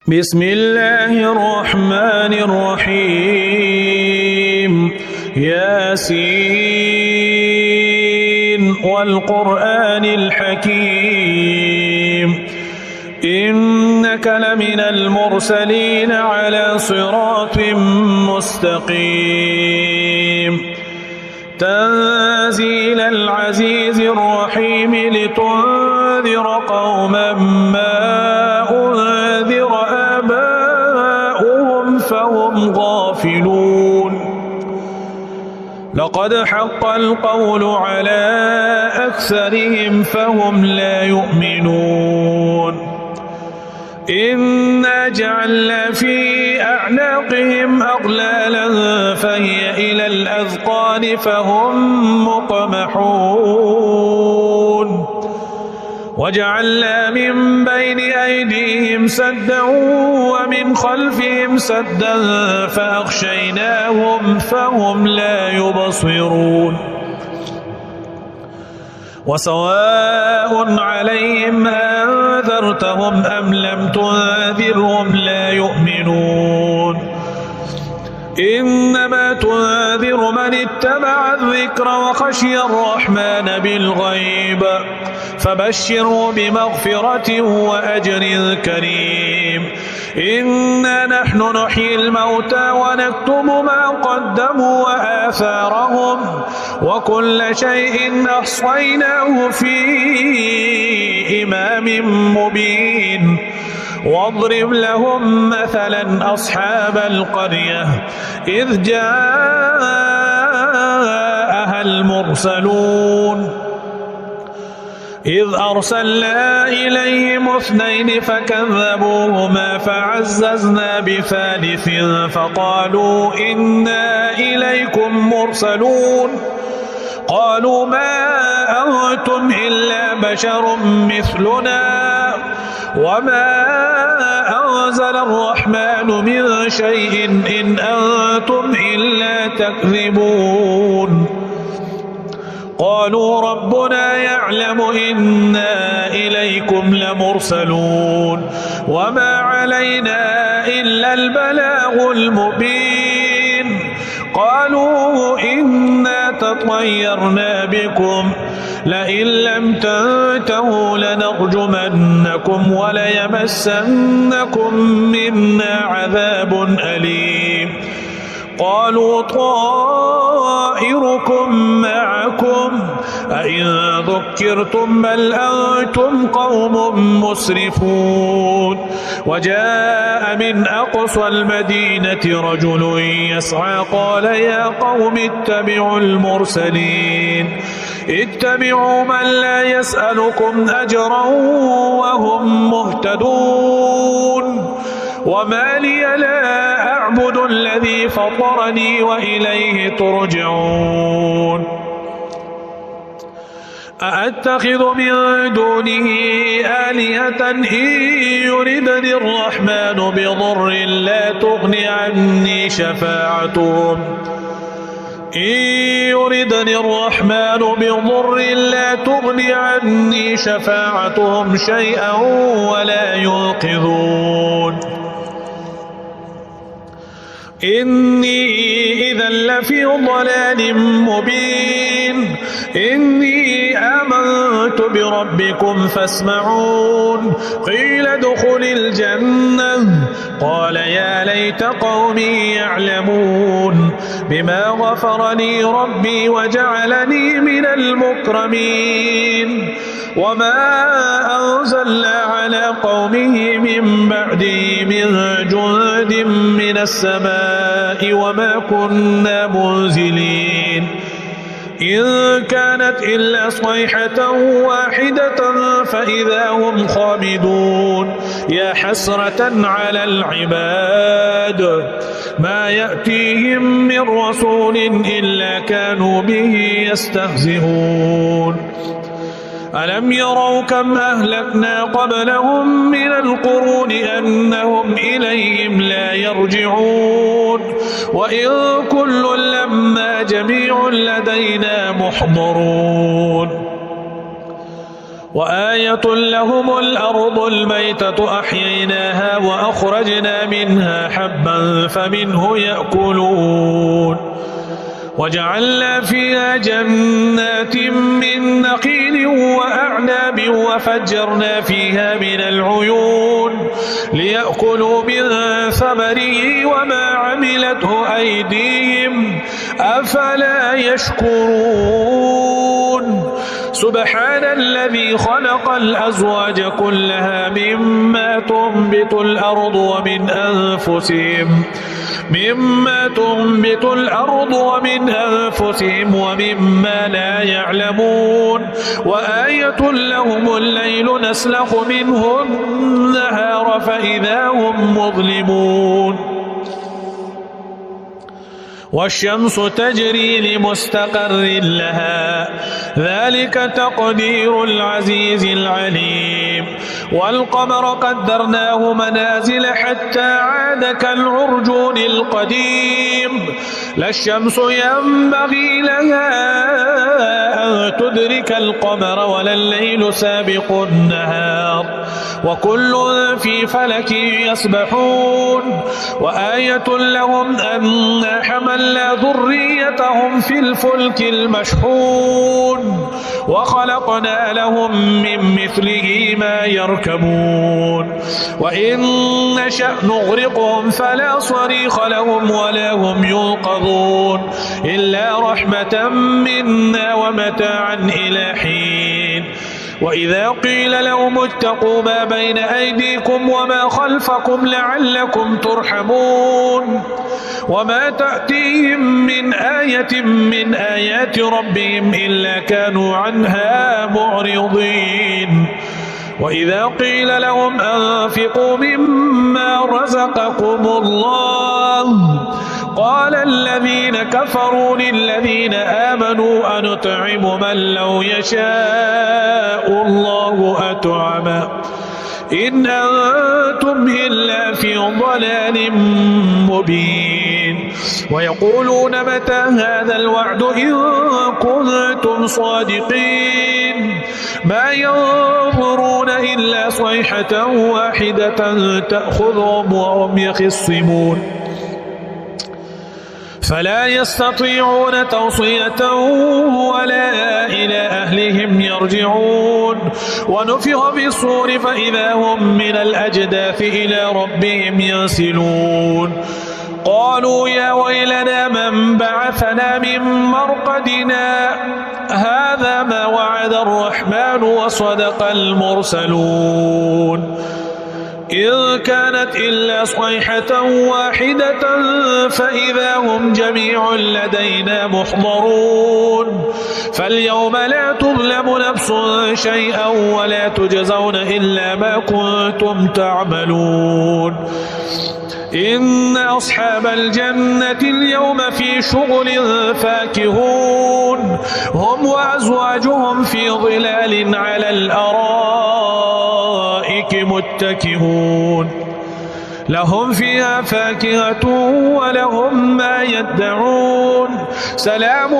بسم الله الرحمن الرحيم ياسين والقرآن الحكيم إنك لمن المرسلين على صراط مستقيم تنزيل العزيز الرحيم لتنذر قوما ما أنذر آباؤهم فهم غافلون لقد حق القول على أكثرهم فهم لا يؤمنون إنا جعلنا في أعناقهم أغلالا فهي إلى الأذقان فهم مقمحون وجعلنا من بين أيديهم سدا ومن خلفهم سدا فأغشيناهم فهم لا يبصرون وسواء عليهم أنذرتهم أم لم تنذرهم لا يؤمنون إنما تنذر من اتبع الذكر وخشي الرحمن بالغيب فبشره بمغفرة وأجر كريم إنا نحن نحيي الموتى ونكتب ما قدموا وآثارهم وكل شيء أحصيناه في إمام مبين واضرب لهم مثلا أصحاب القرية إذ جاءها المرسلون إذ أرسلنا إليهم اثنين فكذبوهما فعززنا بثالث فقالوا إنا إليكم مرسلون قالوا ما أنتم إلا بشر مثلنا وما أنزل الرحمن من شيء إن أنتم إلا تكذبون قالوا ربنا يعلم إنا إليكم لمرسلون وما علينا إلا البلاغ المبين قالوا إنا تطيرنا بكم لئن لم تنتهوا لنرجمنكم وليمسنكم منا عذاب أليم قالوا طائركم معكم أئن ذكرتم بل أنتم قوم مسرفون وجاء من أقصى المدينة رجل يسعى قال يا قوم اتبعوا المرسلين اتبعوا من لا يسألكم أجرا وهم مهتدون وما لي لا أعبد الذي فطرني وإليه ترجعون أأتخذ من دونه آلهة إن يردني الرحمن بضر لا تغني عني شفاعتهم إن يردني الرحمن بضر لا تغني عني شفاعتهم شيئا ولا ينقذون إني إذا لفي ضلال مبين إني آمنت بربكم فاسمعون قيل ادخل الجنة قال يا ليت قومي يعلمون بما غفر لي ربي وجعلني من المكرمين وما أنزلنا على قومه من بعده من جند من السماء وما كنا منزلين إن كانت إلا صيحة واحدة فإذا هم خامدون يا حسرة على العباد ما يأتيهم من رسول إلا كانوا به يستهزئون ألم يروا كم أهلكنا قبلهم من القرون أنهم إليهم لا يرجعون وإن كل لما جميع لدينا محضرون وآية لهم الأرض الميتة أحييناها وأخرجنا منها حبا فمنه يأكلون وجعلنا فيها جنات من نخيل وأعناب وفجرنا فيها من العيون ليأكلوا من ثمره وما عملته أيديهم أفلا يشكرون سبحان الذي خلق الأزواج كلها مما تنبت الأرض ومن أنفسهم ومما لا يعلمون وآية لهم الليل نسلخ منه النهار فإذا هم مظلمون والشمس تجري لمستقر لها ذلك تقدير العزيز العليم والقمر قدرناه منازل حتى عاد كالعرجون القديم لا الشمس ينبغي لها أن تدرك القمر ولا الليل سابق النهار وكل في فلك يسبحون وآية لهم أنا حملنا ذريتهم في الفلك المشحون وخلقنا لهم من مثله ما يركبون وإن نشأ نغرقهم فلا صريخ لهم ولا هم ينقذون إلا رحمة منا ومتاعا إلى حين وإذا قيل لهم اتقوا ما بين أيديكم وما خلفكم لعلكم ترحمون وما تأتيهم من آية من آيات ربهم إلا كانوا عنها معرضين وإذا قيل لهم أنفقوا مما رزقكم الله قال الذين كفروا للذين آمنوا أنطعم من لو يشاء الله أطعمه إن أنتم إلا في ضلال مبين ويقولون متى هذا الوعد إن كنتم صادقين ما ينظرون إلا صيحة واحدة تأخذهم وهم يخصمون فلا يستطيعون توصية ولا إلى أهلهم يرجعون ونفخ في الصور فإذا هم من الأجداث إلى ربهم ينسلون قالوا يا ويلنا من بعثنا من مرقدنا هذا ما وعد الرحمن وصدق المرسلون إن كانت إلا صيحة واحدة فإذا هم جميع لدينا محضرون فاليوم لا تظلم نفس شيئا ولا تجزون إلا ما كنتم تعملون إن أصحاب الجنة اليوم في شغل فاكهون هم وأزواجهم في ظلال على الأرائك متكئون لهم فيها فاكهة ولهم ما يدعون سلام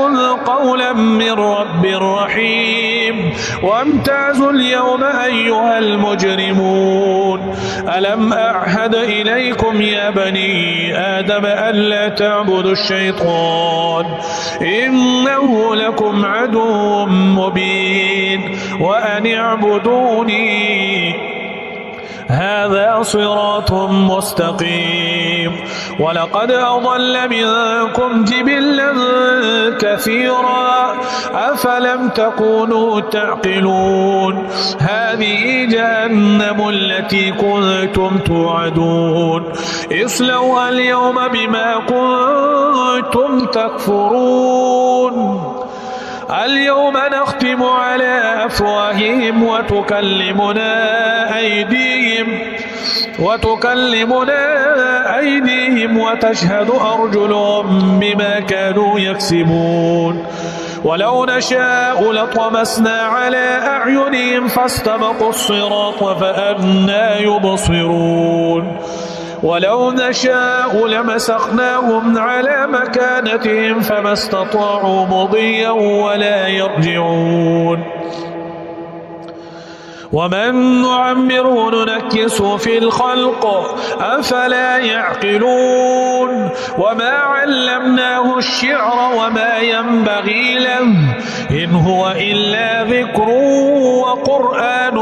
قولا من رب رحيم وامتازوا اليوم أيها المجرمون ألم أعهد إليكم يا بني آدم ألا تعبدوا الشيطان إنه لكم عدو مبين وأن اعبدوني هذا صراط مستقيم ولقد أضل منكم جبلا كثيرا أفلم تكونوا تعقلون هذه جهنم التي كنتم توعدون اصلوها اليوم بما كنتم تكفرون اليوم نختم على أفواههم وتكلمنا أيديهم وتشهد أرجلهم بما كانوا يكسبون ولو نشاء لطمسنا على أعينهم فاستبقوا الصراط فأنى يبصرون ولو نشاء لمسخناهم على مكانتهم فما استطاعوا مضيا ولا يرجعون ومن نعمره ننكسه في الخلق أفلا يعقلون وما علمناه الشعر وما ينبغي له إن هو إلا ذكر وقرآن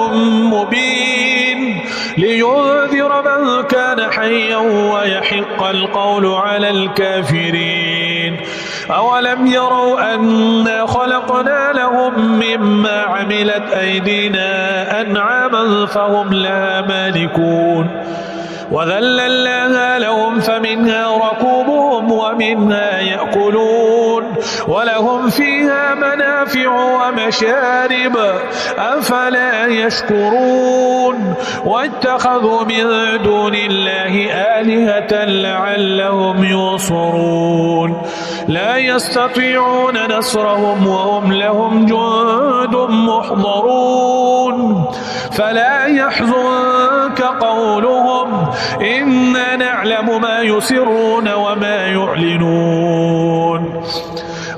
مبين لينذر من كان حيا ويحق القول على الكافرين أولم يروا أنا خلقنا لهم مما عملت أيدينا أنعاما فهم لها مالكون وذللناها لهم فمنها ركوبهم ومنها يأكلون ولهم فيها منافع ومشارب أفلا يشكرون واتخذوا من دون الله آلهة لعلهم ينصرون لا يستطيعون نصرهم وهم لهم جند محضرون فلا يحزنك قولهم إنا نعلم ما يسرون وما يعلنون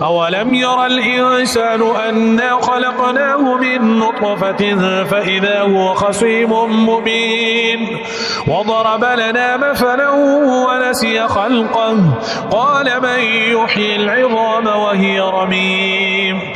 أولم ير الإنسان أنا خلقناه من نطفة فإذا هو خصيم مبين وضرب لنا مثلا ونسي خلقه قال من يحيي العظام وهي رميم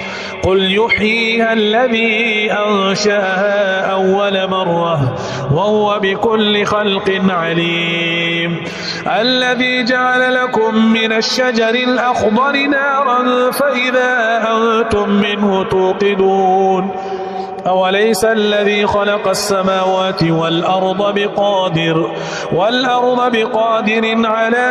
قل يحييها الذي أنشأها أول مرة وهو بكل خلق عليم الذي جعل لكم من الشجر الأخضر نارا فإذا أنتم منه توقدون أوليس الذي خلق السماوات والأرض بقادر على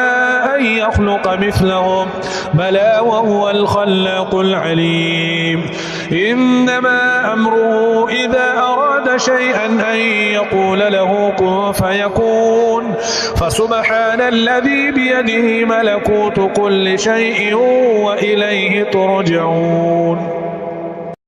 أن يخلق مثلهم بلى وهو الخلاق العليم إنما أمره إذا أراد شيئا أن يقول له كن فيكون فسبحان الذي بيده ملكوت كل شيء وإليه ترجعون